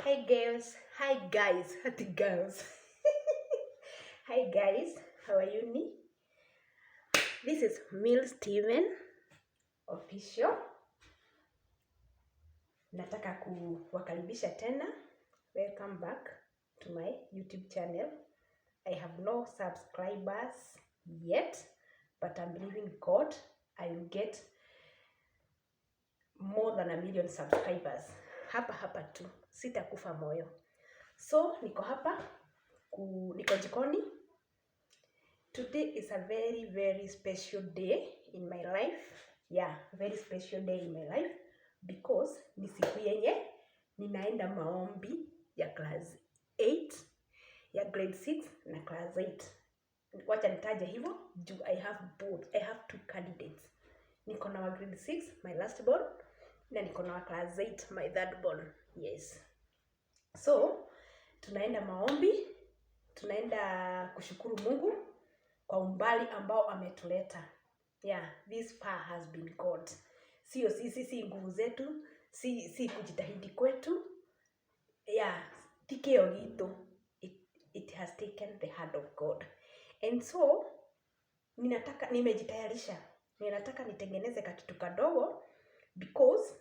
Hi girls, hi guys, hati girls. Hi guys, how are you? This is Mill Steven official. Nataka kuwakaribisha tena. Welcome back to my YouTube channel. I have no subscribers yet, but I'm believing God I will get more than 1 million subscribers. Hapa tu, sitakufa moyo. So niko hapa, niko jikoni. Today is a very special day in my life. Yeah, very special day in my life because ni siku yenye ninaenda maombi ya class 8, ya grade 6 na class 8. Wacha nitaje hivyo juu I have both. I have two candidates. Niko na wa grade 6, my last born, na niko na wa class 8, my third born. Yes. So, tunaenda maombi, tunaenda kushukuru Mungu kwa umbali ambao ametuleta. Yeah, this far has been God. Sio sisi, si nguvu zetu, si kujitahidi kwetu. Yeah, tikeo gitu. It has taken the hand of God. And so, nimejitayarisha. Ninataka nitengeneze kakitu kadogo because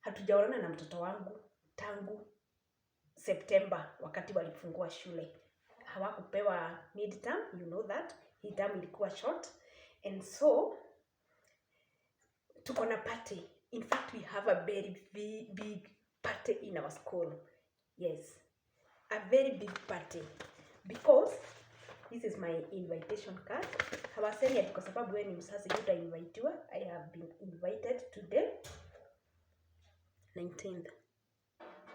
hatujaonana na mtoto wangu tangu September wakati walifungua shule. Hawakupewa midterm, you know that. Hii term ilikuwa short. And so, tuko na party. In fact, we have a very big party in our school. Yes, a very big party. Because this is my invitation card. Hawasemi ati kwa sababu wewe ni mzazi hutainvitiwa. I have been invited today. 19th.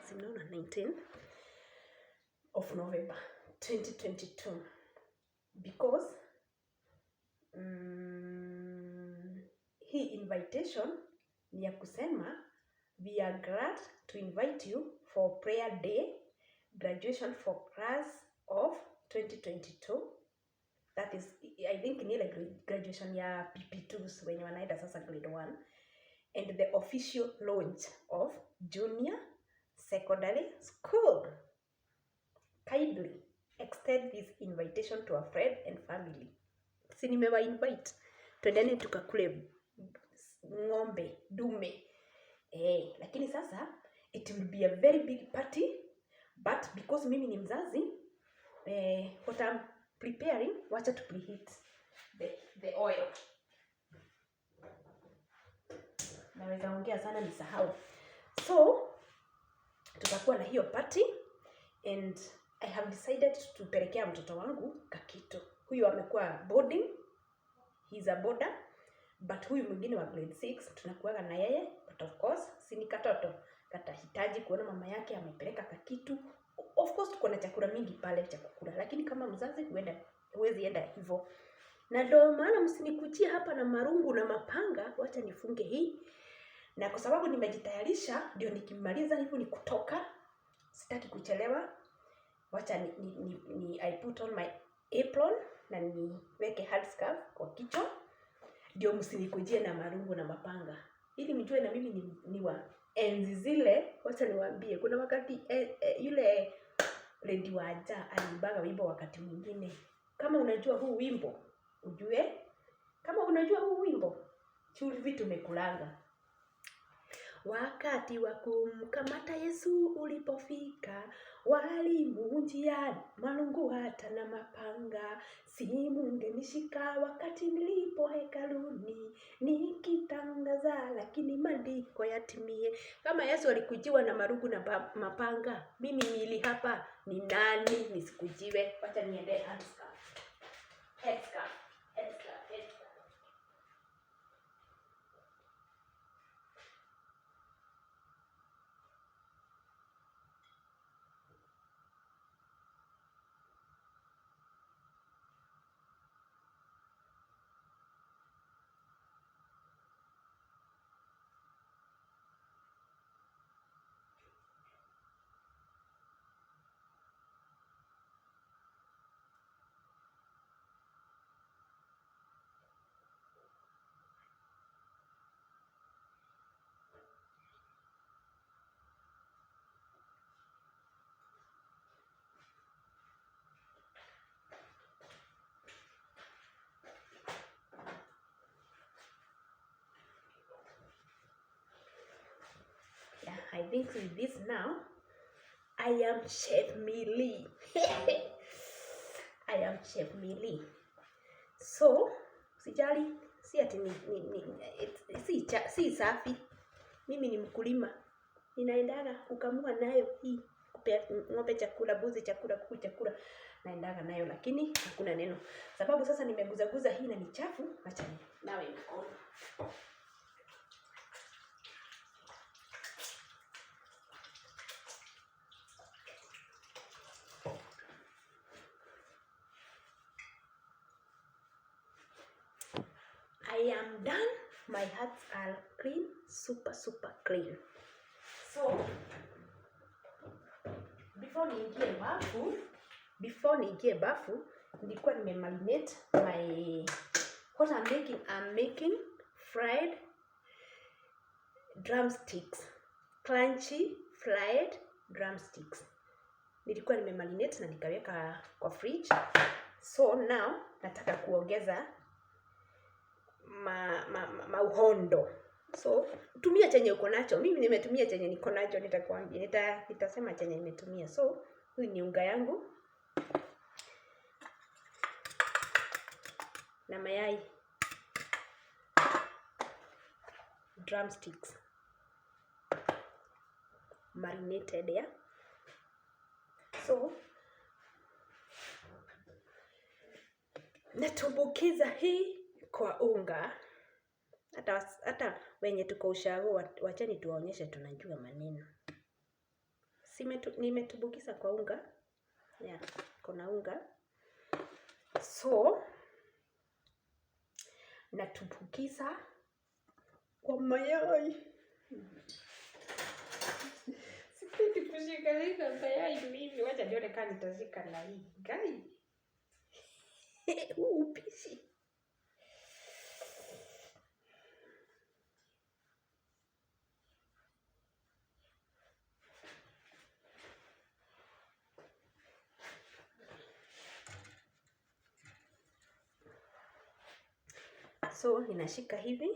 Sinaona 19th of November 2022. Because hii invitation ni ya kusema we are glad to invite you for prayer day, graduation for class of 2022. That is, I think ni ile graduation ya PP2s wenye wanaenda sasa grade 1, and the official launch of junior secondary school. Kindly extend this invitation to a friend and family. Si nimewa invite, twendeni tukakule ng'ombe dume. Lakini sasa it will be a very big party, but because mimi ni mzazi, what I'm preparing, wacha to preheat the oil. Naweza ongea sana nisahau. So tutakuwa na hiyo party and I have decided to pelekea mtoto wangu kakitu. Huyu amekuwa boarding, he's a boarder, but huyu mwingine wa grade 6 tunakuaga na yeye, but of course si ni katoto katahitaji kuona mama yake amepeleka kakitu. Of course tuko na chakula mingi pale cha kukula, lakini kama mzazi huwezi enda hivyo. Na ndio maana msinikujie hapa na marungu na mapanga, wacha nifunge hii. Na kwa sababu nimejitayarisha, ndio nikimaliza hivyo ni kutoka, sitaki kuchelewa. Wacha I put on my apron na niweke headscarf kwa kichwa, ndio msinikujie na marungu na mapanga. Ili mjue na mimi ni wa enzi zile. Wacha niwaambie, kuna wakati yule Lady Waja alimbaga wimbo wakati mwingine. Kama unajua huu wimbo, ujue. Kama unajua huu wimbo, chumvi tumekulanga. Wakati wa kumkamata Yesu ulipofika, walimujia marungu hata na mapanga. Si mungenishika wakati nilipo hekaluni, nikitangaza lakini maandiko yatimie. Kama Yesu alikujiwa na marungu na mapanga, mimi nili hapa ni nani nisikujiwe? Wacha niende headscarf. mix with this now. I am Chef Millie. I am Chef Millie. So, sijali, si ati si safi. Mimi ni mkulima. Ninaendaga kukamua nayo hii. Kupea ng'ombe chakula, mbuzi chakula, kuku chakula. Naendaga nayo lakini hakuna neno. Sababu sasa nimeguza hii na ni chafu, acha nawe mkono. I am done. My hands are clean, super clean. So before niingie bafu, nilikuwa nimemarinate my what I'm making fried drumsticks, crunchy fried drumsticks. Nilikuwa nimemarinate na nikaweka kwa fridge. So now nataka kuongeza mauhondo. So tumia chenye uko nacho. Mimi nimetumia chenye niko nacho, nitakwambia nitasema chenye nimetumia. So hii ni unga yangu na mayai, drumsticks marinated ya. So natumbukiza hii kwa unga. Hata wenye tuko ushago, wachani tuwaonyeshe tunajua maneno. Nimetumbukiza kwa unga. Yeah, kuna unga. So natumbukiza kwa mayai. Sipendi kushika mayai mimi. Wacha nione kama nitashika na hii. Gai. Upishi. So ninashika hivi,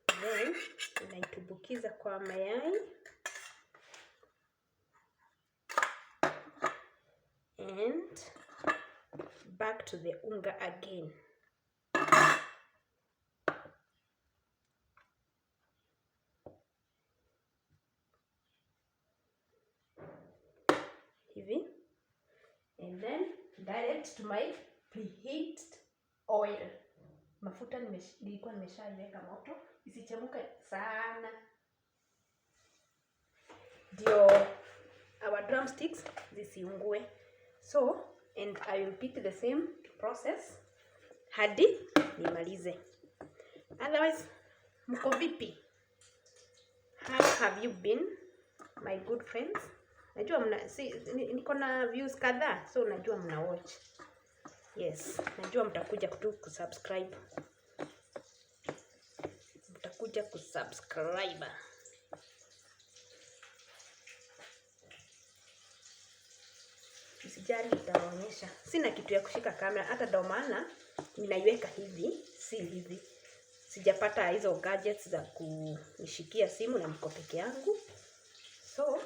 then ninaitumbukiza kwa mayai and back to the unga again. Hivi, and then direct to my preheated oil. Mafuta nilikuwa nimeshaiweka moto, isichemuke sana. Ndio our drumsticks zisiungue. So, and I will repeat the same process hadi nimalize. Otherwise, mko vipi? How have you been, my good friends? Najua niko na views kadhaa, so najua mna watch. Yes, najua mtakuja kusubscribe. Mtakuja kusubscribe. Usijali, nitaonyesha. Sina kitu ya kushika kamera, hata ndio maana ninaiweka hivi, si hivi. Sijapata hizo gadgets za kunishikia simu na mko peke yangu. So,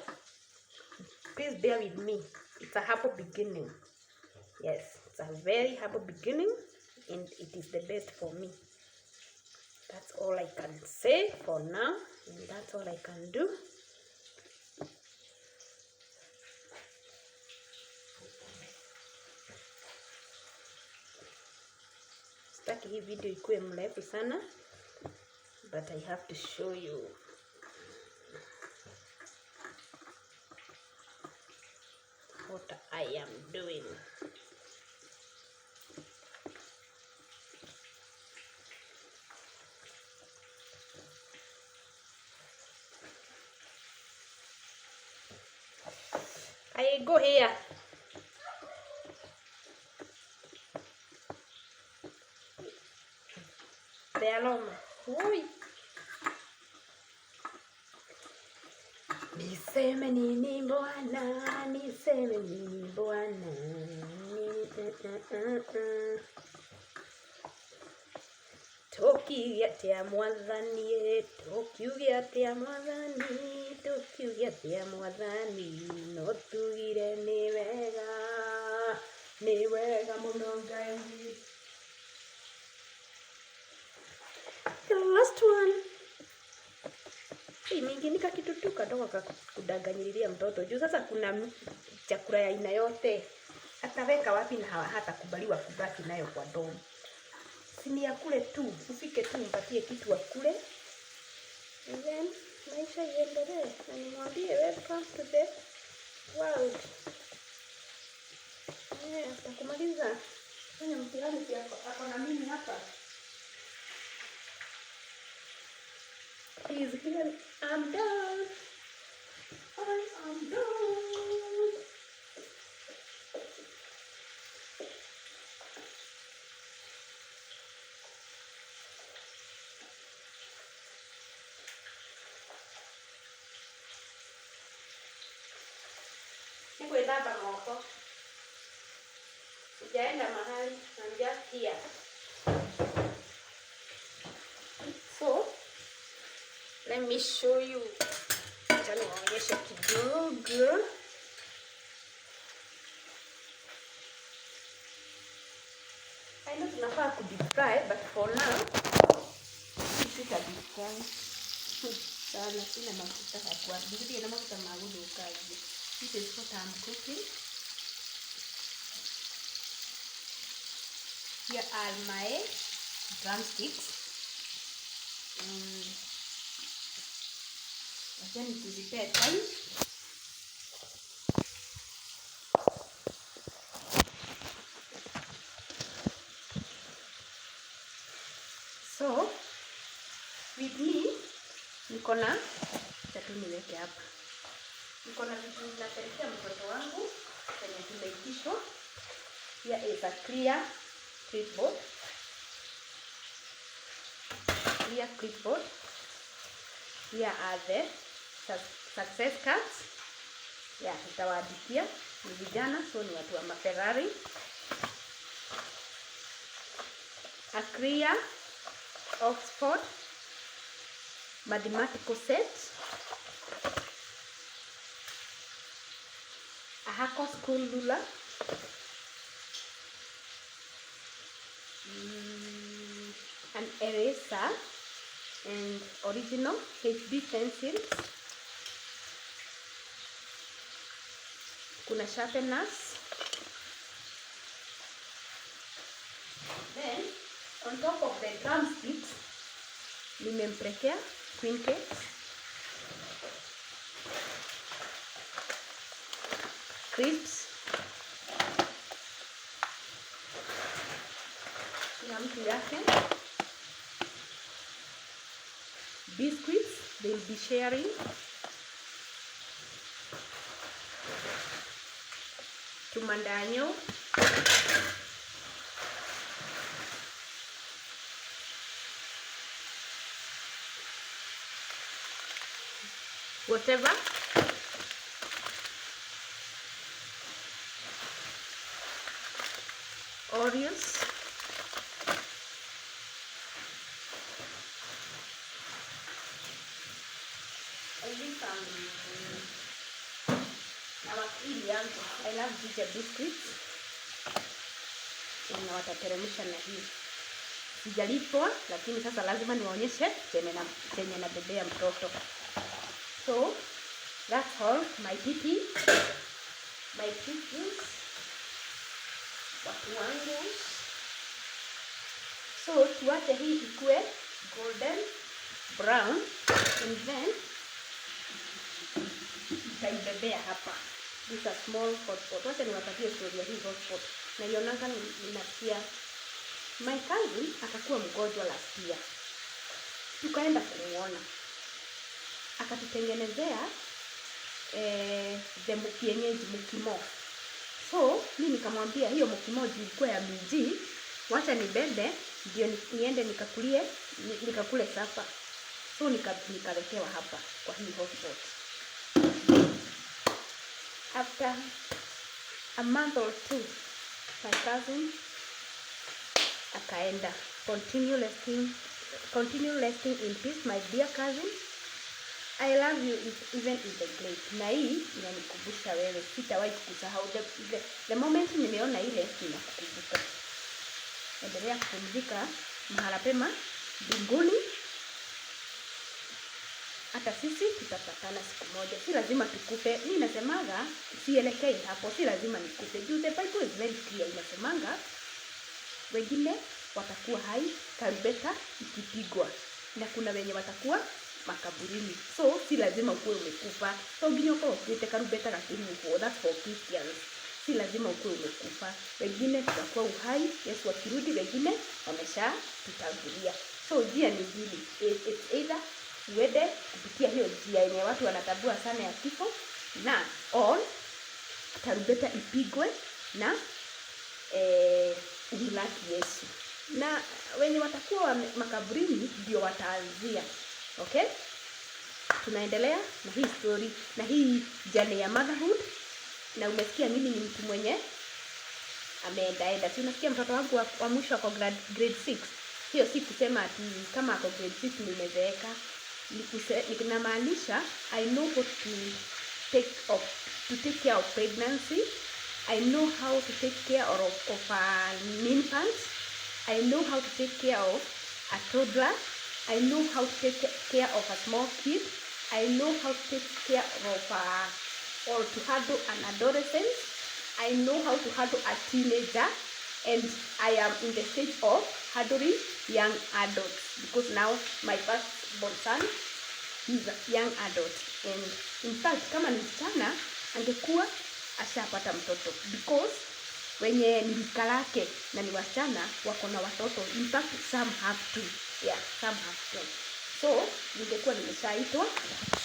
please bear with me. It's a humble beginning. Yes, it's a very humble beginning and it is the best for me. That's all I can say for now, and that's all I can do. Sitaki hii video ikuwe mrefu sana, but I have to show you. What I am doing. I go here. The aroma. Ui. Niseme nini bwana, niseme nini bwana. tukiuge atia mwathani, tukiuge atia mwathani, tukiuge atia mwathani, no tugire ni wega muno Ngai. The last one. Hii mingi nika kitu tu kadogo kudanganyiriria mtoto. Juu sasa kuna chakula ya aina yote. Ataweka wapi na hatakubaliwa kubaki nayo kwa domu. Sini ya kule tu, ufike tu mpatie kitu akule. And then maisha iendelee. Na nimwambie welcome to the world. Takumaliza. Fanya mtihani pia ako na mimi hapa. He's here. I'm done. I am done. Nikuendaba moko. Sijaenda mahali. I'm just here. So, let me show you. Acha niwaonyeshe kidogo. I know tunafaa ku deep fry, but for now, sita deep fry. Sana sina mafuta kwa bidii na mafuta magumu kaji. This is what I'm cooking. Here are my drumsticks. Acha nizipee time. So, with me, niko na tatu niweke hapa. Niko na vitu ninapelekea mtoto wangu kwenye tumeitishwa. Here is a clear clipboard. Clear clipboard. Here are the success cards. Yeah, nitawaandikia ni vijana, so ni watu wa maferrari. A clear Oxford mathematical set. A Hako school ruler. An eraser and original HB pencils. Kuna sharpeners. Then on top of the drumsticks nimemprekea queen cakes, crisps, kila mtu yake, biscuits they'll be sharing, tumandanyo, whatever. Oreos. I love ginger biscuits. Na watateremsha na hii. Sijalipwa lakini sasa lazima niwaonyeshe chenye na bebea mtoto. So that's all my pipi. My pipis. Watu wangu. So tuache hii ikue golden brown and then nitaibebea hapa. This is a small hot pot. Wacha niwapatie story ya hii hot pot. Na ionanga ninasikia my cousin akakuwa mgonjwa last year. Tukaenda kumuona. Akatutengenezea the kienyeji mukimo. So mimi nikamwambia hiyo mukimo ilikuwa ya miji, wacha nibebe ndio niende nikakule sapa. So nikaletewa hapa kwa hii hot pot. After a month or two, my cousin akaenda continue letting continue resting in peace my dear cousin. I love you even in the grave. Na hii inanikumbusha wewe, sitawahi kukusahau. The moment nimeona ile ninakukumbuka. Endelea kupumzika mahala pema mbinguni. Hata sisi tutapatana siku moja. Si lazima tukufe. Mimi nasemaga sielekei hapo, si lazima nikufe. The Bible is very clear. Inasemanga wengine watakuwa hai tarumbeta ikipigwa, na kuna wenye watakuwa makaburini. So si lazima ukuwe umekufa. So nginyoko ukite tarumbeta gakiriho, that's for Christians. Si lazima ukuwe umekufa. Wengine tutakuwa uhai Yesu akirudi, wengine wamesha tutangulia. So njia ni mbili. It's either uende kupitia hiyo njia yenye watu wanatabua sana ya kifo, na on tarumbeta ipigwe na umlaki Yesu. Na wenye watakuwa makaburini ndio wataanzia. Okay? Tunaendelea na hii story na hii journey ya motherhood. Na umesikia mimi ni mtu mwenye ameenda. Si unasikia mtoto wangu wa mwisho ako grade 6. Hiyo si kusema ati kama ako grade 6 nimezeeka. Ninamaanisha I know what to take care of pregnancy. I know how to take care of an infant. I know how to take care of a toddler. I know how to take care of a small kid. I know how to take care of or to handle an adolescent. I know how to handle a teenager. And I am in the stage of handling young adults. Because now my firstborn son is a young adult. And in fact, kama ni msichana angekuwa ashapata mtoto. Because wenye nilika lake na ni wasichana wako na watoto. In fact, some have two. Yeah, some have two. So, ningekuwa nimeshaitwa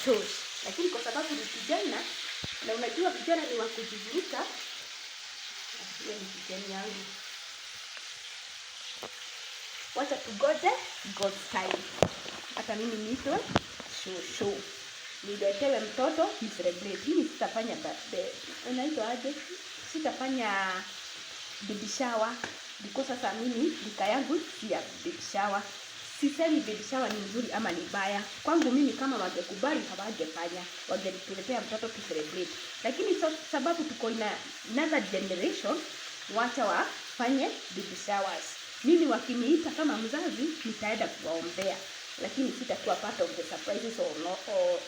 shosh. Lakini kwa sababu ni kijana, na unajua vijana ni wa kujivuruka, hiyo ni kijana yangu. Wacha tugoje God's time. Hata mimi niitwe show. Niletewe mtoto ni celebrate. Mimi sitafanya birthday. Unaitwa aje? Sitafanya baby shower. Because sasa mimi lika yangu si ya baby shower. Sisemi baby shower ni nzuri ama ni baya. Kwangu mimi kama wangekubali hawangefanya. Wangetuletea mtoto tu celebrate. Lakini sababu tuko in another generation, wacha wafanye baby showers. Mimi wakiniita kama mzazi nitaenda kuwaombea. Lakini sitakuwa part of the surprises or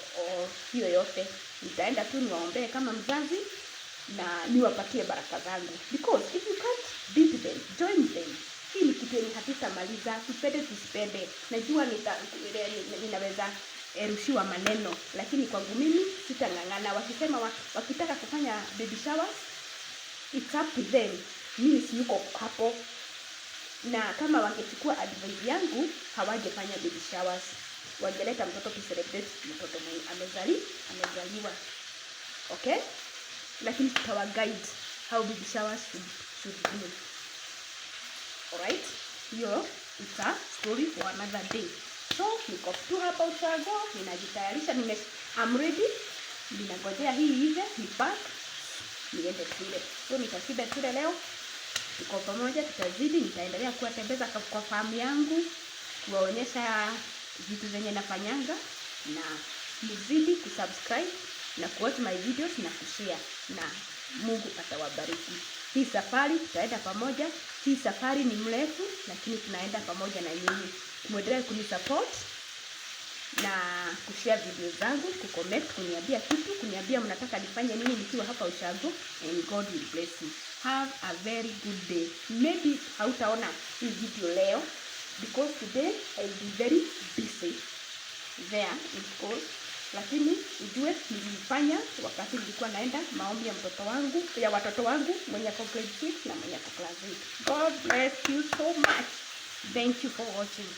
hiyo yote. Nitaenda tu niwaombee kama mzazi na niwapatie baraka zangu. Because if you can't beat them, join them. Hii ni kitu yenye hatutamaliza, tupende tusipende. Najua ninaweza rushiwa maneno, lakini kwangu mimi sitang'ang'ana. Wakisema wakitaka kufanya baby showers, it's up to them. Mimi siyuko hapo. Na kama wangechukua advice yangu, hawangefanya baby showers. Wangeleta mtoto to celebrate mtoto mwenye amezaliwa. Okay? Lakini tutawa guide how baby showers should be. Alright? Hiyo it's a story for another day. So, niko tu hapa ushago, ninajitayarisha, I'm ready. Ninangojea hii hivi, nipack, niende shule. So, nitashinda shule leo. Tuko pamoja, tutazidi, nitaendelea kuwatembeza kwa famu yangu, kuwaonyesha vitu zenye nafanyanga, na mzidi kusubscribe na kuwatch my videos na kushare, na Mungu atawabariki. Hii safari tutaenda pamoja. Hii safari ni mrefu, lakini tunaenda pamoja na nyinyi. Muendelee kunisupport na kushare video zangu, kucomment, kuniambia kitu, kuniambia mnataka nifanye nini nikiwa hapa ushago, and God will bless you. Have a very good day. Maybe hautaona hii video leo because today I'll be very busy there in school. Lakini ujue nilifanya wakati nilikuwa naenda maombi ya watoto wangu mwenye ako grade 6 na mwenye ako class 8. God bless you so much. Thank you for watching.